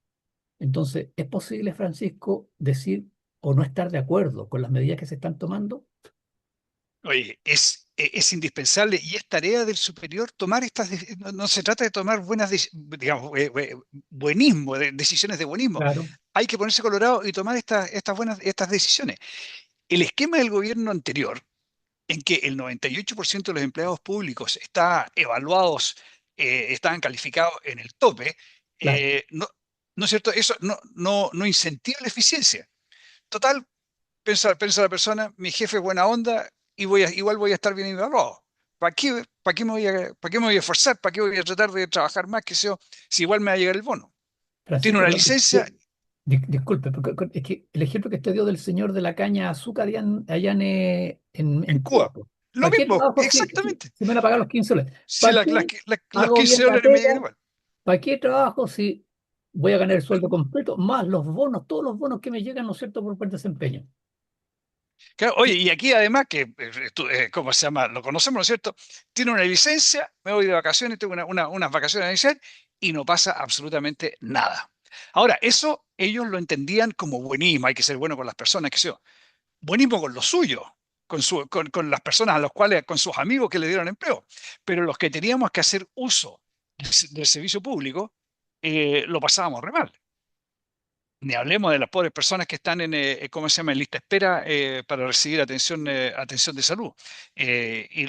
Entonces, ¿es posible, Francisco, decir o no estar de acuerdo con las medidas que se están tomando? Oye, es indispensable y es tarea del superior tomar no, no se trata de tomar digamos, buenismo, decisiones de buenismo. Claro, Hay que ponerse colorado y tomar estas decisiones. El esquema del gobierno anterior, en que el 98% de los empleados públicos estaban calificados en el tope, claro. no, ¿no es cierto? Eso no incentiva la eficiencia. Total, piensa la persona, mi jefe es buena onda y igual voy a estar bien evaluado. ¿Para qué me voy a esforzar? ¿Para qué voy a tratar de trabajar más que sea, si igual me va a llegar el bono? Tiene Francisco, una pero licencia disculpe, porque es que el ejemplo que usted dio del señor de la caña de azúcar allá en en Cuba, Cuba. pues, Lo ¿para qué mismo, trabajo exactamente. si me van a pagar los 15 dólares? Si ¿Para qué los hago bien 15 la dólares me pega? llegan igual. ¿Para qué trabajo si voy a ganar el sueldo completo, más los bonos, todos los bonos que me llegan, ¿no es cierto?, por buen desempeño. Claro, oye, y aquí además que, ¿cómo se llama? Lo conocemos, ¿no es cierto? Tiene una licencia, me voy de vacaciones, tengo unas vacaciones a iniciar y no pasa absolutamente nada. Ahora, eso ellos lo entendían como buenismo, hay que ser bueno con las personas, que sé yo. Buenismo con lo suyo, con las personas a las cuales, con sus amigos que le dieron empleo. Pero los que teníamos que hacer uso del servicio público, lo pasábamos re mal. Ni hablemos de las pobres personas que están ¿cómo se llama?, en lista de espera para recibir atención de salud.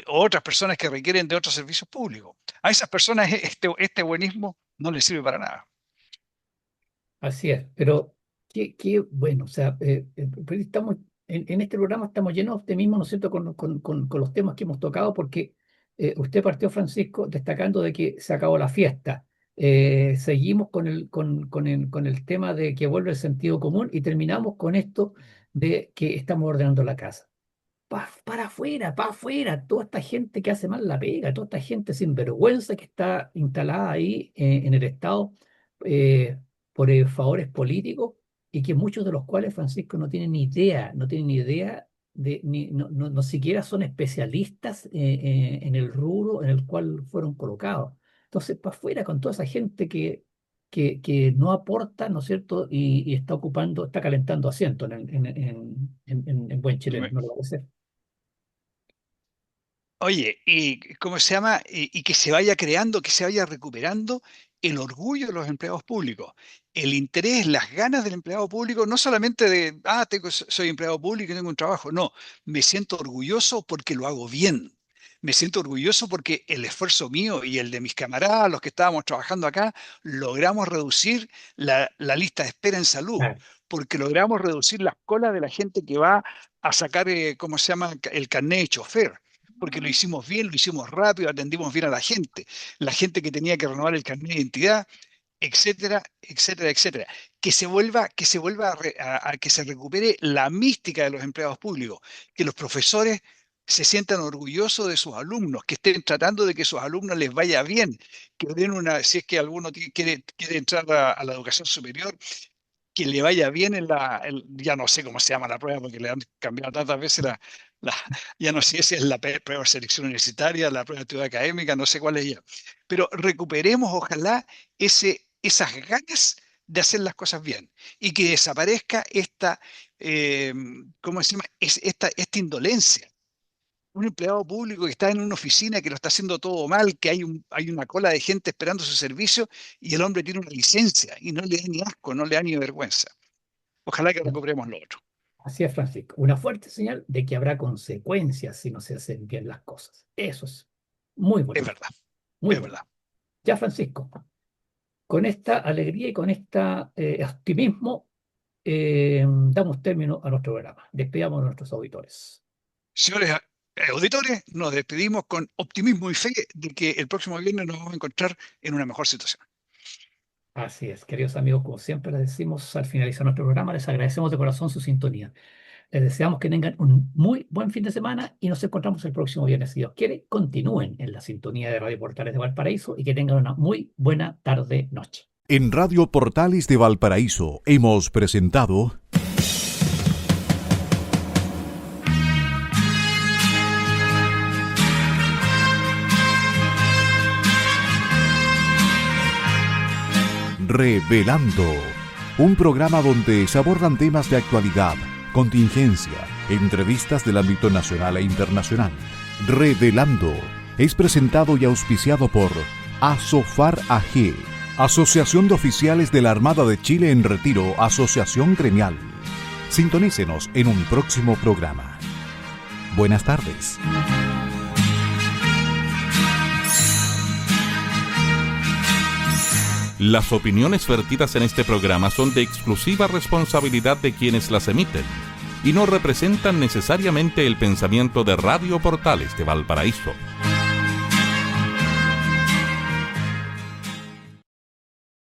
O otras personas que requieren de otros servicios públicos. A esas personas este buenismo no les sirve para nada. Así es, pero qué bueno, o sea, pues estamos, en este programa estamos llenos de optimismo, ¿no es cierto?, con los temas que hemos tocado, porque usted partió, Francisco, destacando de que se acabó la fiesta. Seguimos con el tema de que vuelve el sentido común y terminamos con esto de que estamos ordenando la casa. Para afuera, toda esta gente que hace mal la pega, toda esta gente sin vergüenza que está instalada ahí en el Estado eh, por favores políticos y que muchos de los cuales, Francisco, no tienen ni idea, no tienen ni idea no siquiera son especialistas en el rubro en el cual fueron colocados. Entonces, para afuera con toda esa gente que no aporta, ¿no es cierto? Y está calentando asiento en buen chileno, ¿no le parece? Oye, y ¿cómo se llama? Y que se vaya creando, que se vaya recuperando el orgullo de los empleados públicos, el interés, las ganas del empleado público, no solamente soy empleado público y tengo un trabajo, no, me siento orgulloso porque lo hago bien. Me siento orgulloso porque el esfuerzo mío y el de mis camaradas, los que estábamos trabajando acá, logramos reducir la lista de espera en salud, Ah, porque logramos reducir las colas de la gente que va a sacar, ¿cómo se llama?, el carnet de chofer porque lo hicimos bien, lo hicimos rápido, atendimos bien a la gente que tenía que renovar el carnet de identidad, etcétera, etcétera, etcétera. Que se recupere la mística de los empleados públicos, que los profesores se sientan orgullosos de sus alumnos, que estén tratando de que sus alumnos les vaya bien, que den si es que alguno quiere entrar a la educación superior, que le vaya bien ya no sé cómo se llama la prueba porque le han cambiado tantas veces la- ya no sé si es la prueba de selección universitaria, la prueba de actividad académica, no sé cuál es ya. Pero recuperemos, ojalá, esas ganas de hacer las cosas bien y que desaparezca eh, ¿cómo se llama? Esta indolencia. Un empleado público que está en una oficina que lo está haciendo todo mal, que hay una cola de gente esperando su servicio y el hombre tiene una licencia y no le da ni asco, no le da ni vergüenza. Ojalá que recuperemos lo otro. así es, Francisco. Una fuerte señal de que habrá consecuencias si no se hacen bien las cosas. Eso es muy Es bonito, verdad, muy es bonito. verdad. Ya, Francisco, con esta alegría y con este optimismo, damos término a nuestro programa. Despedamos a nuestros auditores. Señores, auditores, nos despedimos con optimismo y fe de que el próximo viernes nos vamos a encontrar en una mejor situación. Así es, queridos amigos, como siempre les decimos al finalizar nuestro programa, les agradecemos de corazón su sintonía. Les deseamos que tengan un muy buen fin de semana y nos encontramos el próximo viernes, si Dios quiere. Continúen en la sintonía de Radio Portales de Valparaíso y que tengan una muy buena tarde-noche. En Radio Portales de Valparaíso hemos presentado Revelando, un programa donde se abordan temas de actualidad, contingencia, entrevistas del ámbito nacional e internacional. Revelando es presentado y auspiciado por Asofar AG, Asociación de Oficiales de la Armada de Chile en Retiro, Asociación Gremial. Sintonícenos en un próximo programa. Buenas tardes. Las opiniones vertidas en este programa son de exclusiva responsabilidad de quienes las emiten y no representan necesariamente el pensamiento de Radio Portales de Valparaíso.